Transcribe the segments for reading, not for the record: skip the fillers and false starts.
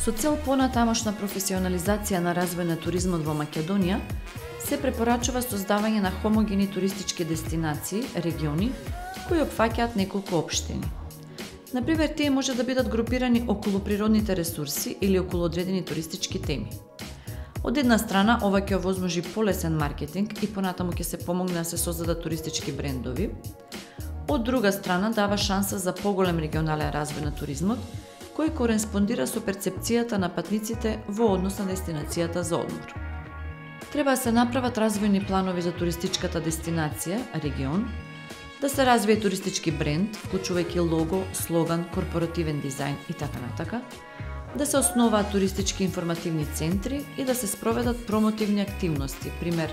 Со цел понатамошна професионализација на развој на туризмот во Македонија, се препорачува создавање на хомогени туристички дестинации, региони, кои опфаќаат неколку општини. Например, тие може да бидат групирани околу природните ресурси или околу одредени туристички теми. Од една страна, ова ќе овозможи полесен маркетинг и понатаму ќе се помогне да се создадат туристички брендови. Од друга страна, дава шанса за поголем регионален развој на туризмот, кој кореспондира со перцепцијата на патниците во однос на дестинацијата за одмор. Треба да се направат развојни планови за туристичката дестинација, регион, да се развие туристички бренд, вклучувајќи лого, слоган, корпоративен дизајн и така натака, да се основаат туристички информативни центри и да се спроведат промотивни активности, пример,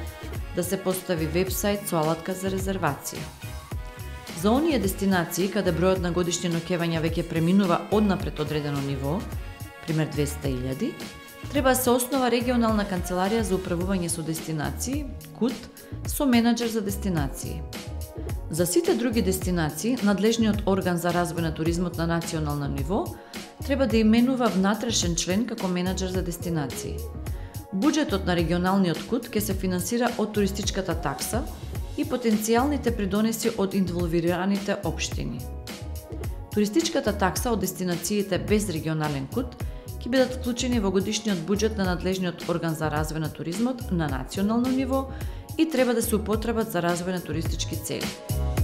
да се постави вебсајт со алатка за резервација. За оние дестинации каде бројот на годишни ноќевања веќе преминува однапред одредено ниво, пример 200.000, треба да се основа регионална канцеларија за управување со дестинации, КУД, со менаџер за дестинации. За сите други дестинации, надлежниот орган за развој на туризмот на национално ниво треба да именува внатрешен член како менаџер за дестинации. Буџетот на регионалниот КУД ќе се финансира од туристичката такса и потенцијалните придонеси од инволвираните општини. Туристичката такса од дестинациите без регионален КУД ќе бидат вклучени во годишниот буџет на надлежниот орган за развој на туризмот на национално ниво и треба да се употребат за развој на туристички цели.